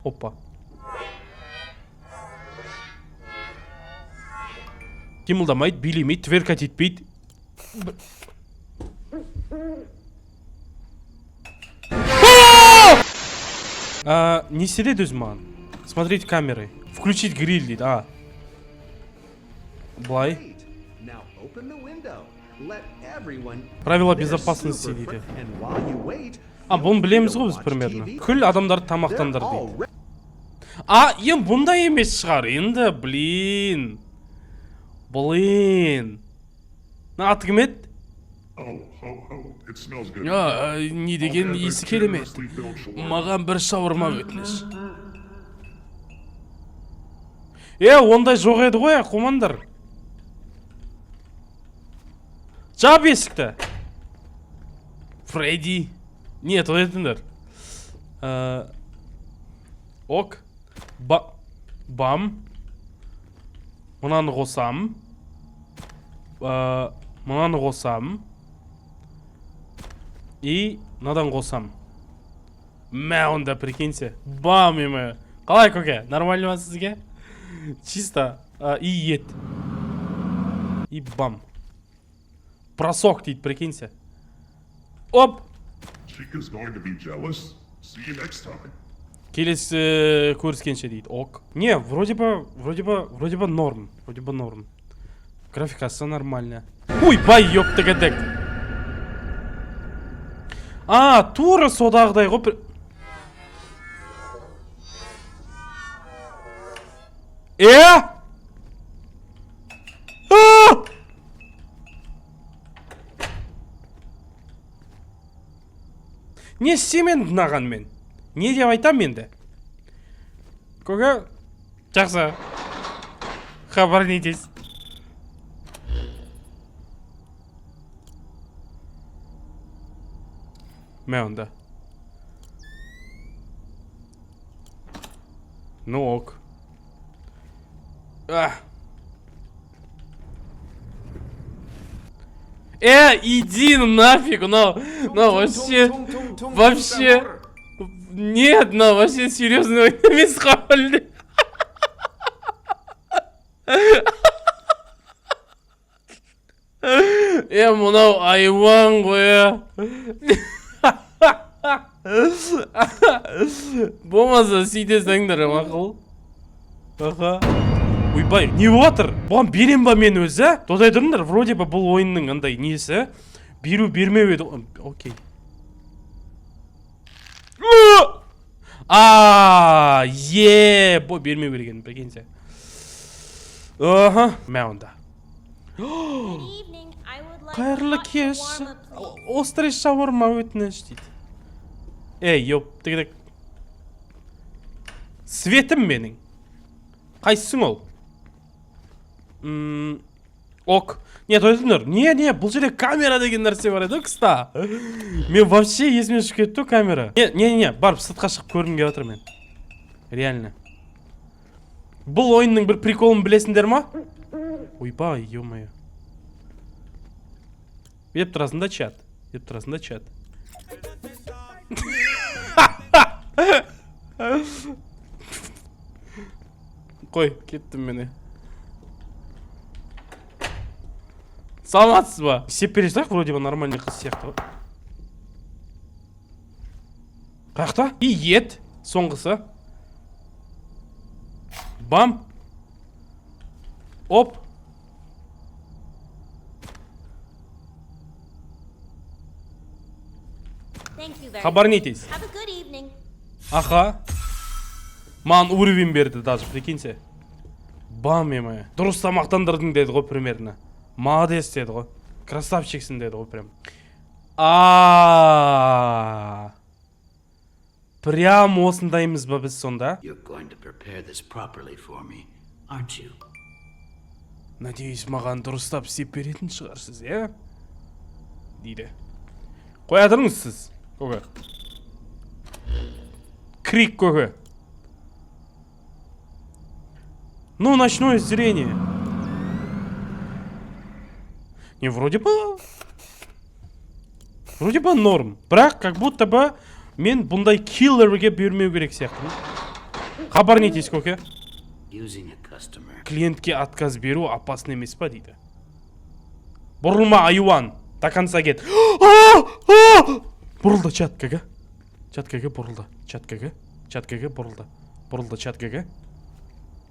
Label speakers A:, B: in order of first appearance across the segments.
A: Опа. Қимылдамайды, билемейді, тверкать етпейді. Не істеді өзі маған? Смотреть камеры. Включить гриль дейді. Былай. Правила безопасности дейді. Бұны білеміз ғой біз примерно. Күл адамдарды тамақтандыр дейді. Ем бұндай емес шығар. Енді, блин. Аты кім еді? Не деген иісі керемет. Маған бір шаурма өтініш. Ондай жоқ еді ғой, қомандар. Жап есікті. Фредди. Нет, оятыңдар. Ок. Бам. Мынаны қосам. Мынаны қосам. И мынадан қосам. Мә, онда прикиньте. Бам, еме. Қалай, көке? Нормально ма сізге? Чисто. И ет. И бам. Просок дейді, прикиньте. Оп! Келесі көріскенше дейді. Ок. Не, вроде бы норм. Вроде бы норм. Графикасы нормально. Ой, бай, ёптыгадек. Тура содағыдай ғой. Не істемен дынаған мен? Не деп айтам енді? Көке, жақсы. Хабар нетес. Мә онда. Ну ок. Иди нафиг, вообще, нет, вообще серьезно, емес қабілді. Мынау айван ғой. Болмаса сөйтесіңдер, мақұл. Ойбай, не болатыр? Бұған берем ба мен өзі? Тодай тұрыңдар, вроде ба бұл ойынның андай несі. Беру бермеу еді. Окей. Бұл бермеу берген, білгенсе. Мә онда. Қайырлы кеш. Острый шаурма өтініш дейді. Тігідік. Светім менің. Қайсың ол? Ок. Не, тойтыңдар. Не, бұл жерде камера деген нәрсе бар еді, кыста. Мен вообще есіме шығып кетті камера. Не, барып сыртқа шығып көргім келіп жатыр мен. Реально. Бұл ойынның бір приколын білесіңдер ма? Ойбай, ё-моё. Еп тұрасында чат. Қой, кеттім мені. Саламатсыз ба? Сеп бересақ, вроде бы нормальный қыз сияқты. Қаяқта? И ет, соңғысы. Бам. Оп. Хабар нетейсіз? Аха. Маған уровень берді даже, прикиньте. Бам, емай. Дұрыс тамақтандырдың деді ғой, примерно. Молодец деді ғой. Красавчиксің деді ғой, прям. Прям осындаймыз ба біз сонда? Надеюсь, маған дұрыстап сеп беретін шығарсыз, дейді. Қоя тұрыңыз сіз, көке. Крик, көке. Ну, ночное зрение. Не, вроде бы норм. Бірақ, как будто бы мен бұндай киллерге бермеу керек сияқты. Хабар не етесіз, көке?
B: Using a customer.
A: Клиентке отказ беру опасно емес па дейді. Бұрылма, айуан. До конца кет. Бұрылды, чат, көке. Чат, көке, бұрылды. Чат, көке. Чат, көке, бұрылды. Бұрылды, чат, көке.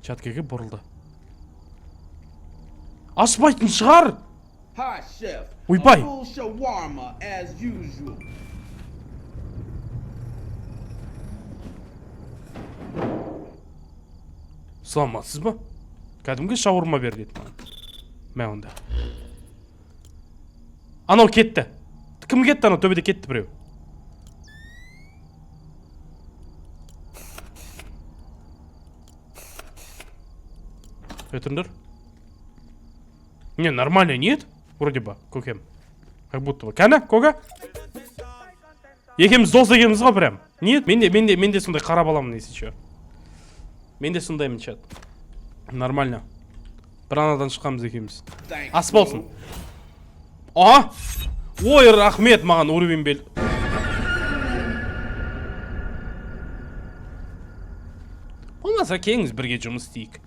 A: Чат, көке, бұрылды. Ашпайтын шығар!
C: Hi, chef.
A: Ойбай!
C: A full shawarma as usual.
A: Саламатсыз ба? Кәдімгі шаурма бер деді маған. Мә онда. Анау кетті. Кім кетті? Анау төбеде кетті біреу. Өтіңдір? Не, нормально, нет? Вроде бы, көкем. Как будто бы. Кәні, көке? Екеміз дос екеміз ғой прям. Нет? Менде сондай қара баламын несі че. Менде сондаймын чат. Нормально. Бір анадан шыққамыз екеміз. Ас болсын. Ой, рахмет маған уровень бел. Болмаса кеңіз бірге жұмыс істейік.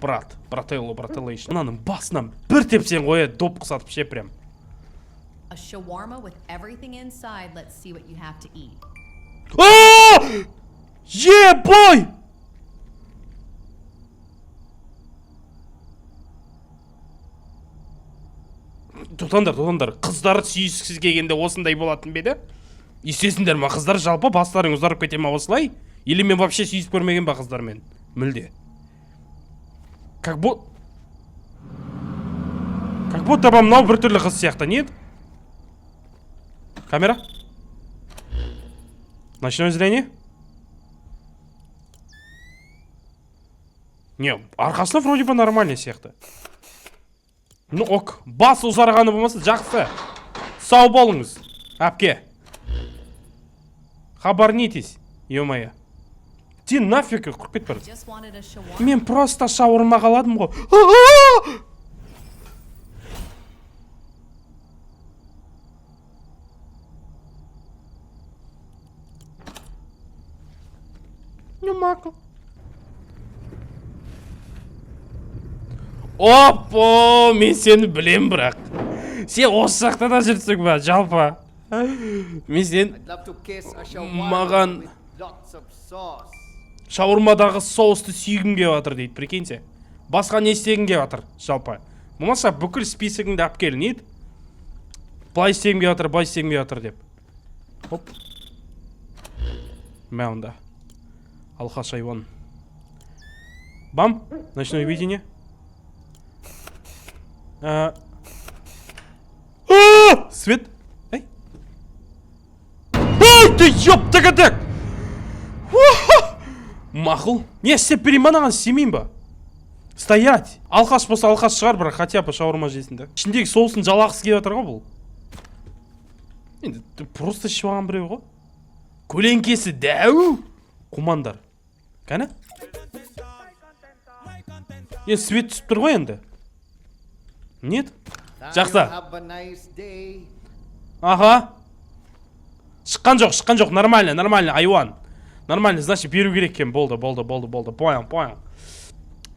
A: Брателло. Мынаның басынан бір тепсең қояды, доп қысатып ше прям.
D: A shawarma with everything inside. Let's see what you have to eat.
A: Ебой! Тұтандар. Қыздары сүйіскіз келгенде осындай болатын беді? Естесіңдер ма, қыздар жалпы бастарың ұзарып кете ма осылай? Или мен вообще сүйісіп көрмеген ба қыздармен? Мүлде. Как будто ба мынау бір түрлі қыз сияқты, нет? Камера? Ночное зрение? Не, арқасына вроде бы нормально сияқты. Ну ок, бас ұзарғаны болмаса жақсы. Сау болыңыз, әпке. Хабар не етесіз, ё-моё. Сен нафиг құрып кет бар.
D: Just wanted a shawarma.
A: Мен просто шаурма қаладым ғой. Не могу. Опа, мен сені білем бірақ. Сен осы жақта да жүрсің ба, жалпы. Мен сен маған шаурмадағы соусты сүйгім кеп жатыр дейді, прикиньте. Басқа не істегім кеп жатыр, жалпы. Болмаса бүкіл списогыңды алып кел, нет? Былай істегім кеп жатыр, былай істегім кеп жатыр деп. Хоп. Мә онда. Алқаш айуан. Бам, ночное видение. Свет. Эй. Ой, ты ёптагадак! Мақұл. Не, істеп берейін ба наған, істемейін ба? Стоять. Алқаш болса алқаш шығар, бірақ хотя бы шаурма жесін. Ішіндегі соусын жалақысы келіп жатыр ғой бұл. Енді просто ішіп алған біреу ғой. Көлеңкесі дәу. Құмандар. Кәні? Свет түсіп тұр ғой енді. Нет? Жақсы. Аха. Шыққан жоқ, нормально, айуан. Нормально, значит, беру керек екен, болды.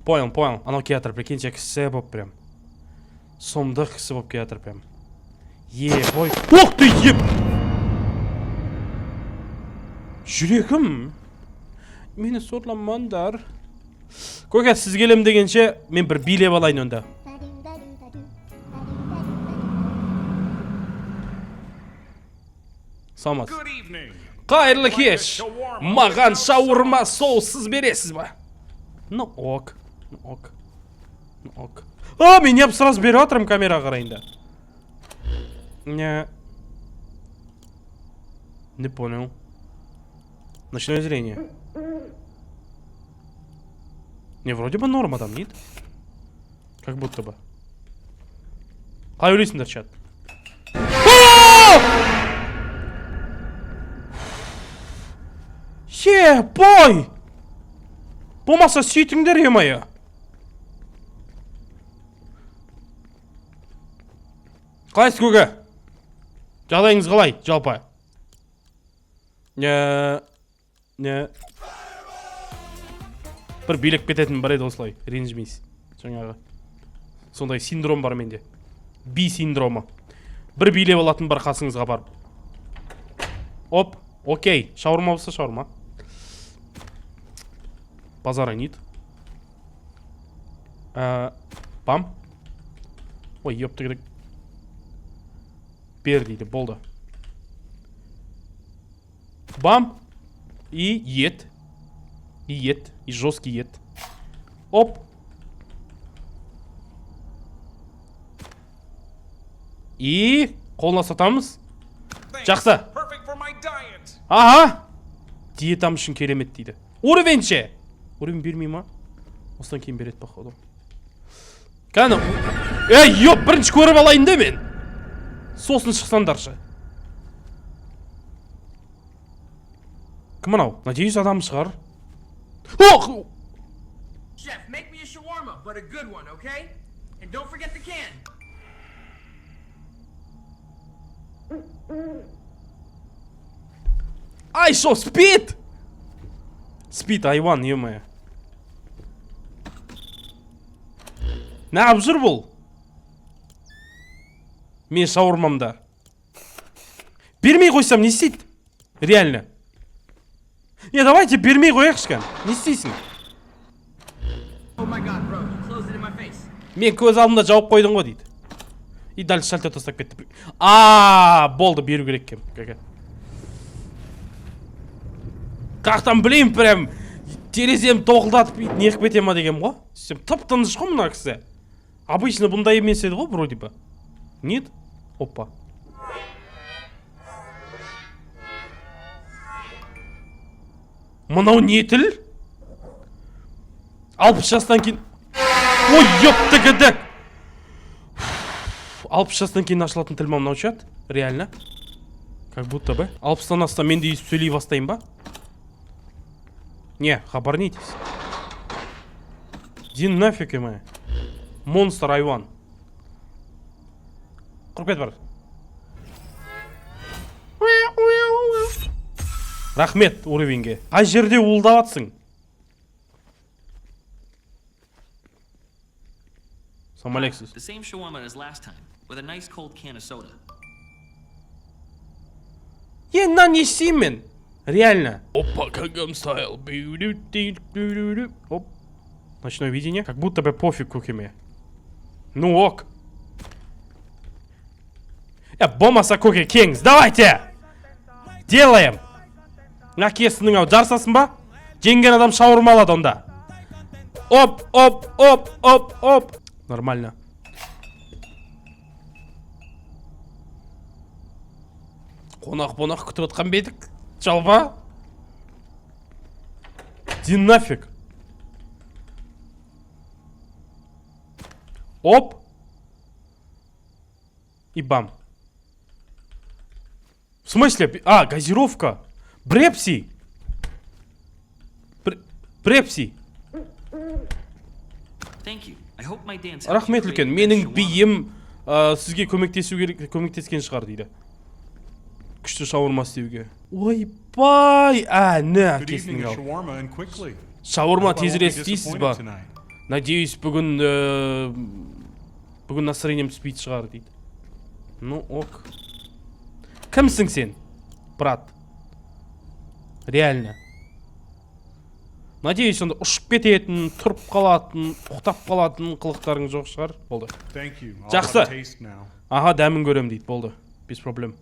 A: Понял. Анау келатыр, прикиньте, кісі боп прям. Сомдық кісі боп келатыр прям. Ебой. Ох ты, еб! Жүрегім. Мені сорламаңдар. Көке, сіз келем дегенше, мен бір билеп алайын онда. Самат. Қайырлы кеш. Маған шаурма соуссыз бересіз ба? Ну ок. Мен еп сразу беріп отырмын камера қарайында. Не понял. Ночное зрение. Не, вроде бы норма там, нет? Как будто бы. Қалай ойлайсыңдар, чат? Ебой! Болмаса сөйтіңдер, ё-моё. Қалайсыз, көке? Жағдайыңыз қалай, жалпы? бір билеп кететін бар еді осылай, ренжімейсіз. Жаңағы сондай синдром бар менде. Би синдромы. Бір билеп алатын бар қасыңызға барып. Оп, окей, шаурма болса шаурма. Базар нет. Бам. Ой, ёпты керек. Бер дейді, болды. Бам. И ет. И ет. И жесткий ет. Оп. И қолына сатамыз. Жақсы. Аха. Диетам үшін керемет дейді. Уровенше. Уровен бермей ма? Осыдан кейін береді походу. Кәні. Ёп, бірінші көріп алайын да мен. Сосын шықсандаршы. Кім анау? Надеюсь, адам шығар. Ох!
E: Chef, make me a shawarma, but a good one, okay? And don't forget the can.
A: Ай, шо, спит? Спит, айван, ё-моё. Нағып жүр бұл? Мен шаурмамда. Бермей қойсам не істейді? Реально. Давайте бермей қояқшқан. Не істейсің?
E: Oh my god, bro, you closed it in my face.
A: Мен көз алдымда жауып қойдың ғой дейді. И дальше шальтер тастап кетті. Болды, беру керек кем. Қақтан білеймін, прям терезем тоқылдатып неқіп бете ма деген ғой. Сен тып-тыныш қой мына кісі. Обычно бұндай емес еді ғой, вроде бы. Нет? Опа. Мынау не тіл? 60 жастан кейін... Ой, ёпты кідік! 60 жастан кейін ашылатын тіл ма мынау чат? Реально? Как будто бы. 60-тан астам мен де сөйлей бастайын ба? Не, хабарнитесь. Дин нафиг ема. Монстр айван. Құрып кет бар. Рахмет уровенге. Қай жерде уылдаватсың? Самалексіз.
F: The same shawarma as last time, with a nice cold can of soda.
A: Нан не істеймін мен. Реально. Опа, Gangnam Style. Оп. Ночное видение. Как будто бы пофиг кукеме. Ну ок. Болмаса Куки Кингс. Давайте! Делаем! Әкесінің ау жарсасын ба? Жеңген адам шаурма алады онда. Оп, оп, оп, оп, оп. Нормально. Қонақ күтіп отқан бедік. Жалба. Дин нафиг. Оп. И бам. В смысле? Газировка. Брепси. Брепси. Рахмет үлкен. Менің биім сізге көмектескен шығар дейді. Күшті шаурма істеуге. Ойбай! Не, әкесінің ау. Шаурма тезірек істейсіз ба? Надеюсь, бүгін настроением түспейді шығар дейді. Ну, ок. Кімсің сен, брат? Реально. Надеюсь, онда ұшып кететін, тұрып қалатын, ұқтап қалатын қылықтарың жоқ шығар. Болды. Жақсы. Аха, дәмін көрем дейді. Болды. Без проблем.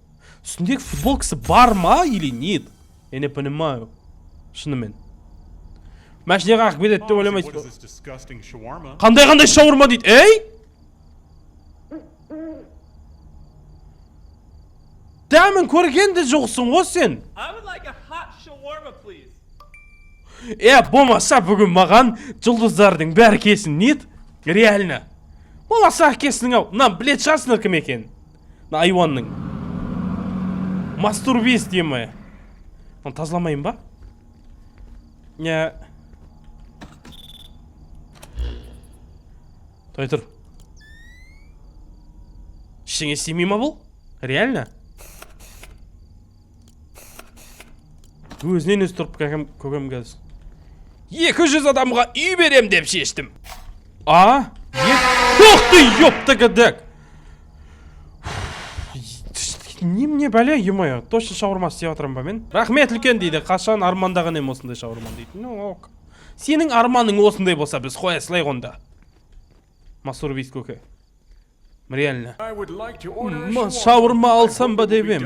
A: Үстіндегі футболкасы бар ма или нет? Я не понимаю. Шынымен. Мәшіне қақып кетеді деп ойламайсыз. Қандай шаурма дейді? Ей? Дәмін көрген де жоқсың ғой сен. Болмаса бүгін маған жұлдыздардың бәрі кесін, нет? Реально. Болмаса кесінің ау. Білет шығасыңдар кім екен? Айуанның. Мастурбист демі. Тазаламайын ба? Той тұр. Ештеңе істемей ма бұл? Реально? Өзінен өз тұрып көкем кәз. 200 адамға үй берем деп шештім. Ух ты, ёпта кадак! Немене бәле, емайы, точно шаурма істеп отырмын ба мен? Рахмет үлкен дейді, қашан армандаған ем осындай шаурма дейді. Ну, ок. Сенің арманың осындай болса, біз қоя слай ғонда. Масур бейс көке. Реально. Шаурма алсам ба деп ем.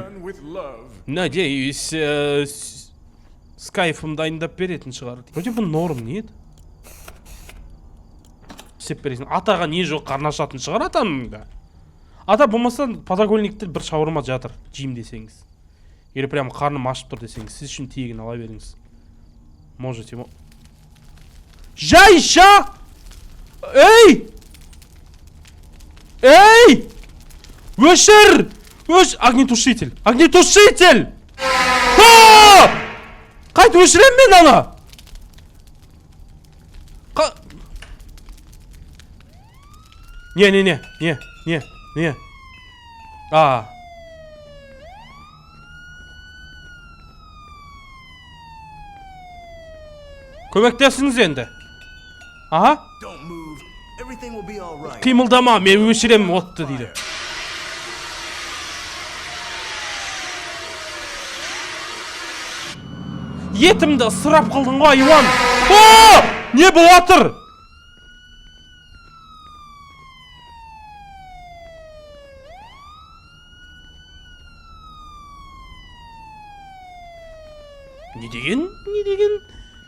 A: Надеюсь, с кайфом дайындап беретін шығар. Вроде бұл норм, не еді? Сеп бересің. Атаға не жоқ, қарны ашатын шығар атаның да. Ата болмаса подоконникте бір шаурма жатыр, жейм десеңіз. Или прям қарным ашып тұр десеңіз, сіз үшін тегін ала беріңіз. Можете. Жайша! Эй! Эй! Өшір! Огнетушитель! Огнетушитель! Қайт өшірем мен ана! Не. Көмектесіңіз енді. Қимылдама, мен өшірем отты дейді. Етімді сұрап қылдың ғой, Иван. Не бұл атыр? Не деген?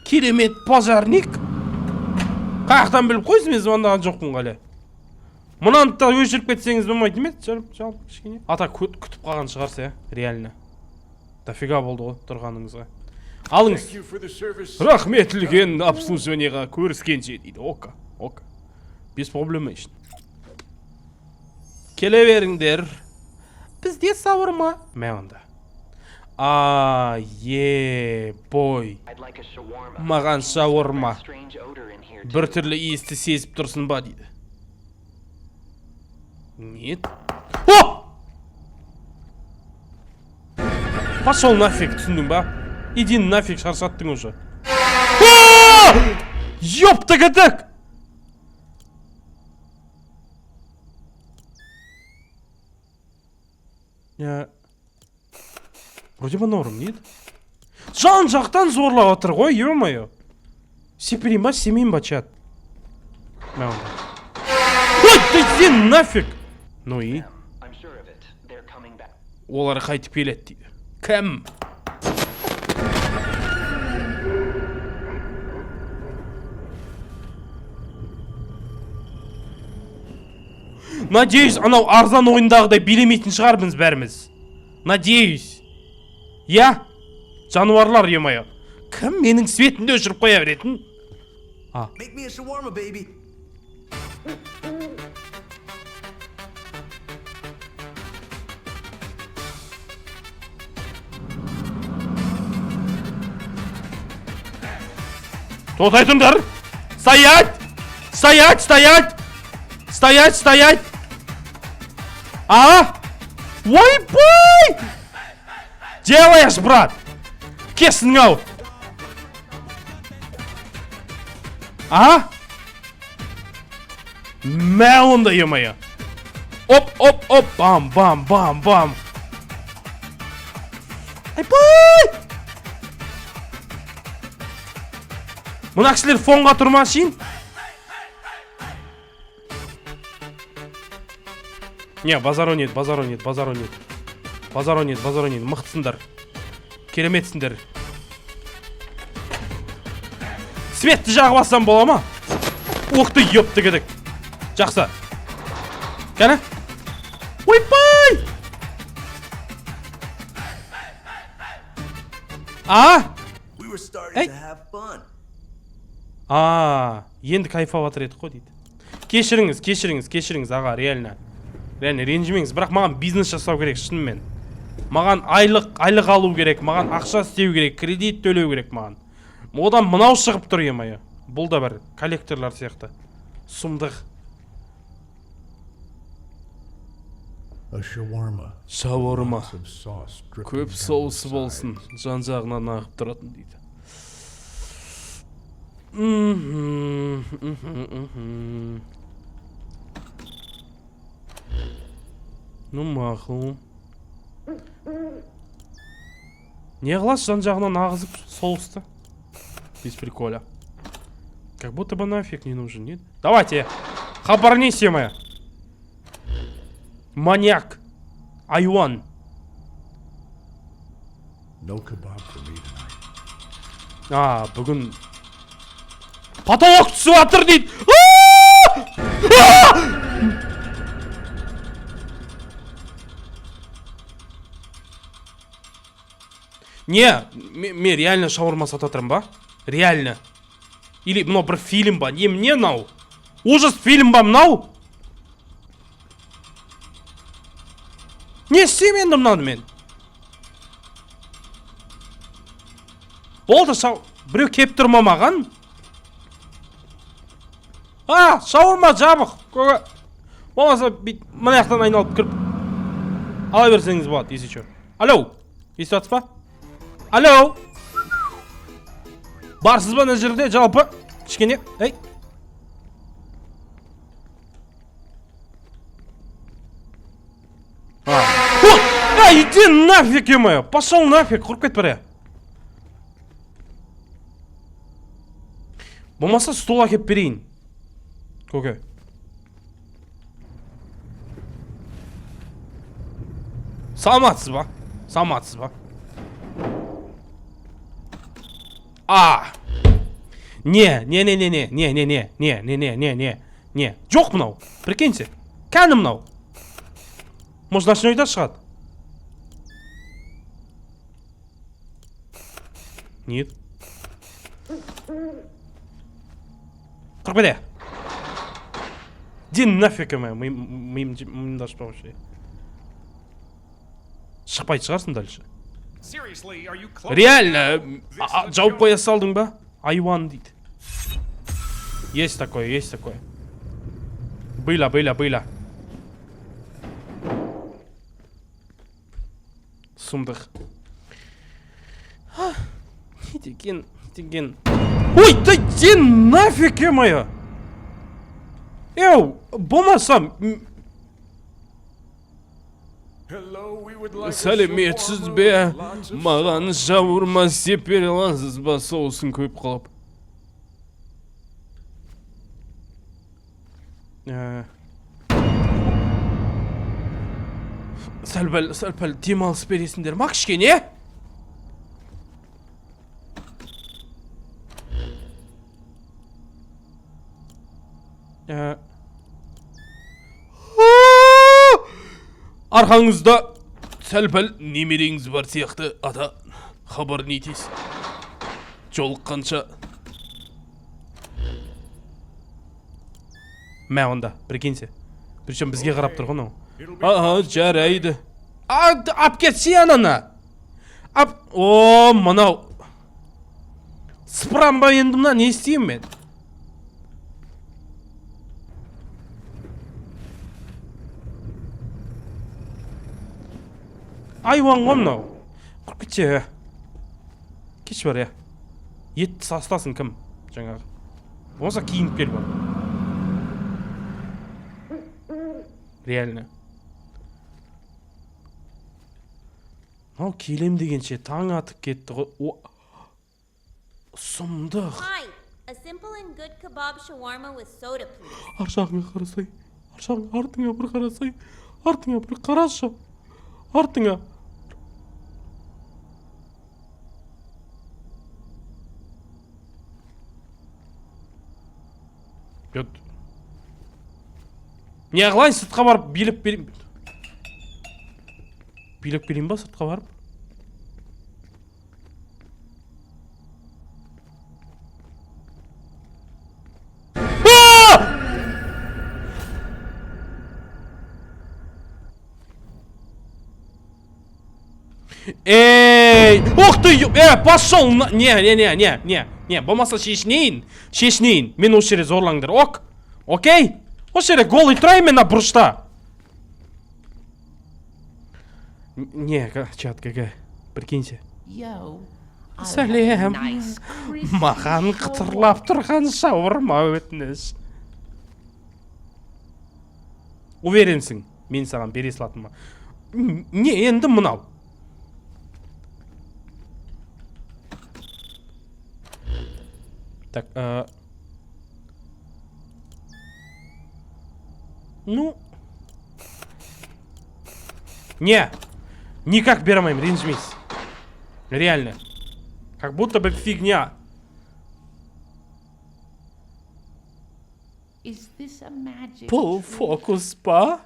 A: Керемет пожарник. Қаяқтан біліп қойсын, мен звондаған жоқпын ғалі. Мұнан да өшіріп кетсеңіз болмайды ме? Жалып кішкене. Ата күтіп қалған шығарса, реально. Дофига болды ғой тұрғаныңызға. Алыңыз. Рахмет үлкен обслуживанияға көріскенше дейді. Ока. Без проблема үшін. Келе беріңдер. Бізде сауырма. Мә онда. Бой. Маған шаурма. Бір түрлі иісті сезіп тұрсын ба дейді. Нет. Пошел нафиг, түсіндің ба? Иди нафиг, шаршаттың уже. Ёпта кадак! Вроде бы норм, нет? Жан-жақтан зорлап отыр ғой, ё-моё. Сепірейм ба, семейм ба, чат? Ой, ты сен нафиг! Ну и? Олар қайтып келеді дейді. Кім? Надеюсь, анау арзан ойындағыдай билемейтін шығармыз бәріміз. Надеюсь. Я? Жануарлар, ё-моё. Кім менің светімді өшіріп қоя беретін?
G: Make me a shawarma, baby.
A: Тоқтайтыңдар! Стоять! Стоять! Стоять! Стоять! Стоять! Ой-бой! Делаешь, брат! Кесің ау! Мә онда, ё-моё! Оп! Бам! Ай-бой! Мұна кісілер фонға тұрмашын? Не, базару нет. Мықтысыңдар. Кереметсіңдер. Светті жағып алсам бола ма? Ух ты, ёпты кедік. Жақсы. Кәні? Ой-бай!
G: We were starting to have fun.
A: Енді кайфаватыр едік қой дейді. Кешіріңіз, аға, реально ренжімеңіз, бірақ маған бизнес жасау керек шынымен. Маған айлық алу керек, маған ақша істеу керек, кредит төлеу керек маған. Одан мынау шығып тұр ё-моё. Бұл да бір коллекторлар сияқты. Сұмдық. Шаурма. Көп соусы болсын, жан жағынан ағып тұратын дейді. Ну мақұл. Не қыласыз жан жағынан ағызып соғысты? Без приколя. Как будто бы нафиг не нужен, нет? Давайте, хабарнисимая. Маньяк. Айван.
H: No kebab for me tonight.
A: Бүгін потолок түсіп жатыр дейді. Не, мен реально шаурма сататырмын ба? Реально. Или мынау бір фильм ба? Не мне мынау? Ужас фильм ба мынау? Не істеймін енді мынаны мен? Болды, біреу кеп тұр ма маған? Шаурма жабық. Болмаса мына жақтан айналып кіріп ала берсеңіз болады, если что. Алло, естіп жатсыз ба? Алло. Барсыз ба мына жерде жалпы? Кішкене, ей. Иди нафиг, ё-моё. Пошел нафиг, құрып кет бәрі. Болмаса стол әкеп берейін. Көке. Саламатсыз ба? Саламатсыз ба? Не. Жоқ мынау. Прикиньте. Кәні мынау. Может, ночнойда шығады? Нет. Құрбеде. Ден нафиг әмі. Миым даже вообще. Шықпайды шығарсын дальше. Реально. Жауып қоя салдың ба? Айван дейді. Есть такое, есть такое. Было. Сұмдық. Не деген. Ой, да ден нафиг, ё-моё. Болмасам. Сәлеметсіз бе? Маған шаурма істеп бере аласыз ба? Соусын көп қалып. Сәл-пәл демалыс бересіңдер ма кішкене? Арқаңызда сәл-пәл немереңіз бар сияқты, ата, хабар не етесіз? Жолыққанша. Мә онда, прикиньте. Причем бізге қарап тұрған ол. Жарайды. Ап кетші анана. Мынау. Сыпырам ба енді мына, не істеймін мен? Айван ғой мынау. Құрып кетші. Кеш бар я. Етті састасын кім? Жаңағы. Болмаса киініп кел бар. Реально. Мынау келем дегенше таң атып кетті ғой. Сұмдық.
I: Hi, a simple and good kebab shawarma with soda, please.
A: Аршағыңа қарасай. Артыңа бір қарасай. Артыңа бір қарашы. Артыңа. Не қылайын, сыртқа барып билеп берейін. Билеп берейін ба сыртқа барып? Ух ты, пошел! Не, болмаса шешінейін. Мен осы жерде зорлаңдар, окей? Осы жерде голый тұрайын мен бұрышта. Не, чат, какая, прикиньте.
J: Yo,
A: Сәлем. Маған қытырлап тұрған шаурма өтініш. Уверенсің, мен саған бере салатыныма. Не енді мынау? Так, ну... Не, никак бере алмаймын, ренжімейсіз. Реально. Как будто бы фигня. Бұл фокус па?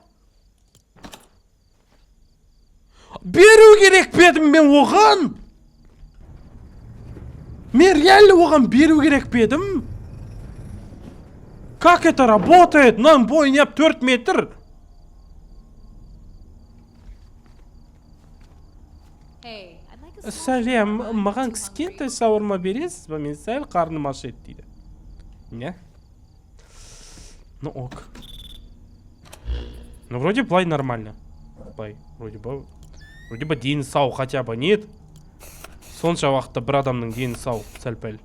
A: Беру керек педім мен оған? Мен реально оған беру керек педім? Как это работает? Нам бойня 4 метр.
D: Hey, I'd like a
A: Сәлем, маған кішкентай шаурма бересіз ба? Мен сәл қарным ашады дейді. Не? Ну ок. Ну вроде былай нормально. Былай, вроде бы дені сау хотя бы нет. Сонша уақытта бір адамның дені сау сәл-пәл.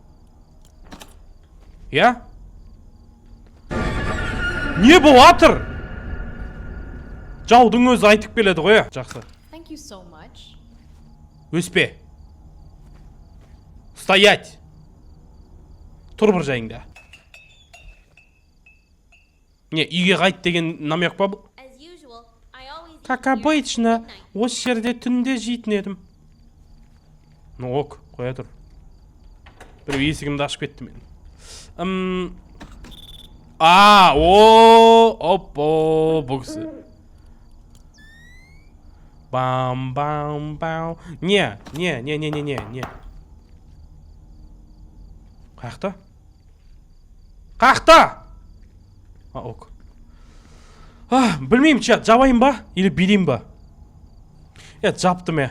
A: Я? Не болатыр? Жаудың өзі айтып келеді ғой. Жақсы.
D: Thank you so much.
A: Өспе. Стоять. Тұр бір жайыңда. Не, үйге қайт деген намек па бұл?
I: As usual, I always eat
A: Как
I: here
A: обычно,
I: at midnight.
A: осы жерде түнде жейтін едім. Ну ок, қоя тұр. Біреу есігімді ашып кетті мен. Оппо, бұл кісі. Бам. Не. Қаяқта? Қаяқта? Ок. Білмеймін, чат, жабайын ба? Или берейін ба? Жаптым,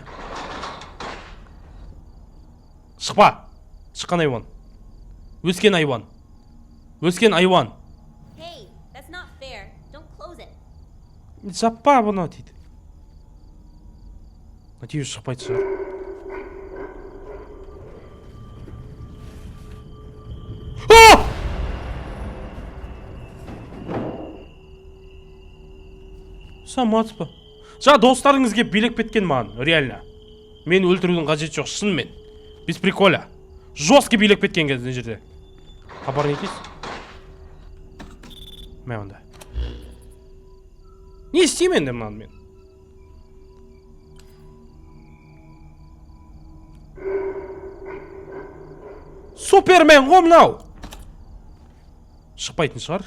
A: Шықпа. Шыққан айуан. Өскен айуан.
I: Hey, that's not fair. Don't close it.
A: Жаппа бұны дейді. Надеюсь, шықпайды шығар. Саматпа. Жаңа достарыңыз кеп билеп кеткен маған, реально. Мен өлтірудің қажеті жоқ, шынымен. Без приколя. Жестко билеп кеткен кезінде жерде. Хабар не етесіз? Мә онда. Не істеймін енді мынаны мен? Супермен ғой мынау! Шықпайтын шығар.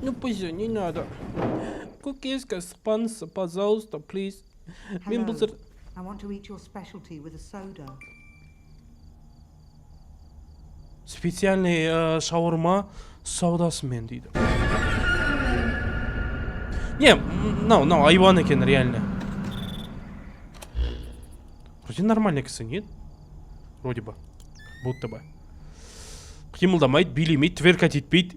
A: Ну, пойдем, не надо. Кукиска, спонсор, пожалуйста, please. Мен бұл зір...
J: I want to eat your specialty with a soda.
A: Специальный шаурма саудасымен дейді. Не, мынау айуан екен, реально. Вроде нормальный кісі, нет? Вроде бы. Будто бы. Қимылдамайды, билемейді, тверкать етпейді.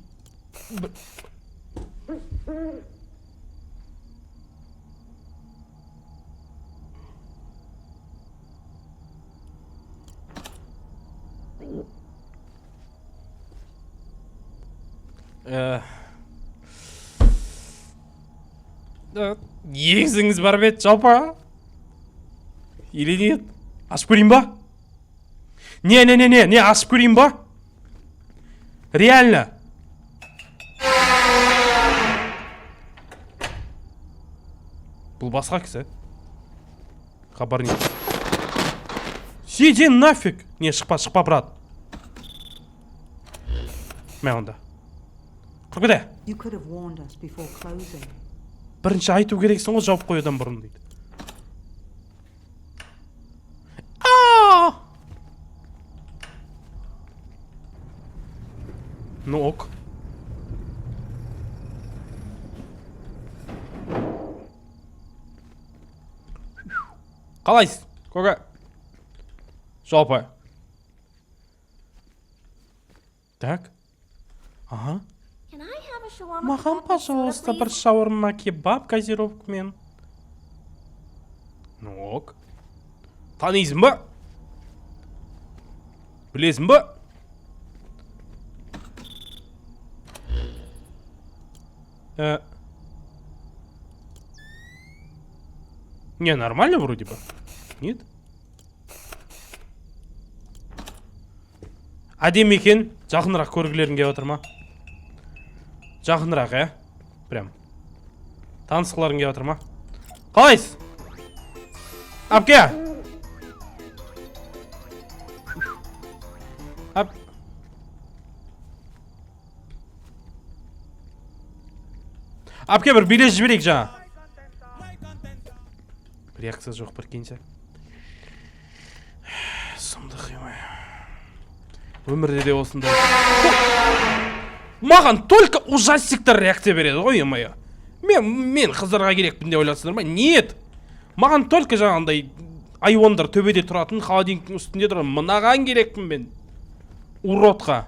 A: Егізіңіз бар бет, жалпа? Или нет? Ашып көрейін ба? Не, ашып көрейін ба? Реально. Бұл басқа кісі. Хабар не. Сиди нафиг. Не, шықпа, брат. Мә онда. Құрғыда.
J: You could have warned us before closing.
A: Бірінші айту керексің ғой, жауып қойудан бұрын дейді. Ну ок. Қалайсыз? Көке. Жалпы. Так. Ага.
I: Can I have have a shawarma
A: Маған,
I: kebab with soda,
A: пожалуйста, бір
I: please?
A: шаурма кебаб газировкамен. Ну ок. Танисың ба? Білесің ба? Не, нормально вроде бы. Нет? Әдемі екен. Жақынырақ көргілерің келіп отыр ма? Жақынырақ, Прям. Танысқыларың келіп отыр ма? Қалайсыз? Әпке! Әпке, бір билет жіберейік жаңа. Реакция жоқ бір кенсе. Сұмдық емай. Өмірде де осындай. Маған только ужастиктер реакция береді ғой, емай. Мен қыздарға керекпін деп ойласыңдар ма? Нет. Маған только жаңағындай айуандар төбеде тұратын, холодильниктің үстінде тұрған мынаған керекпін мен. Уродқа.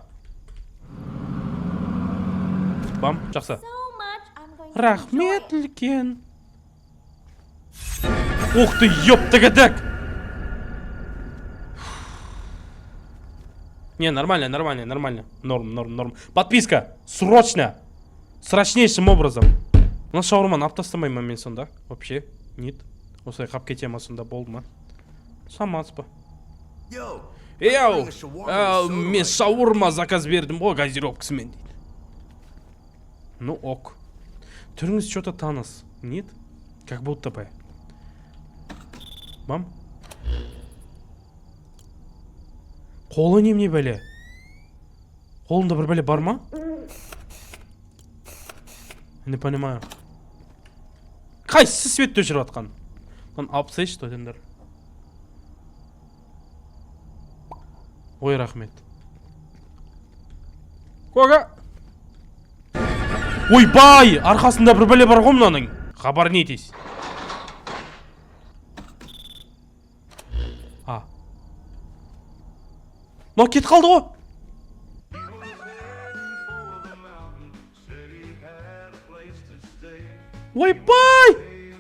A: Бам, жақсы.
I: So much, I'm going to
A: Рахмет
I: enjoy.
A: үлкен. Ух ты, ёптыгадак! Не, нормально. Норм. Подписка! Срочно! Срочнейшим образом. У нас шаурманы алып тастамаймын мен сонда. Вообще, нет. Осылай қап кетемін сонда болды ма? Самас па.
G: Yo,
A: Йоу! Мен шаурма заказ бердім ғой газировкасымен дейді. Ну ок. Түріңіз что-то таныс. Нет? Как будто бы. Бам. Қолы немене бәле? Қолында бір бәле бар ма? Не понимаю. Қайсы светті өшіріп атқан? Lan алып тастайшы, что дендер. Ой, рахмет. Кога? Ойбай! Арқасында бір бәле бар ғой мынаның. Хабар не етесіз? Но кет қалды ғой. Ойбай!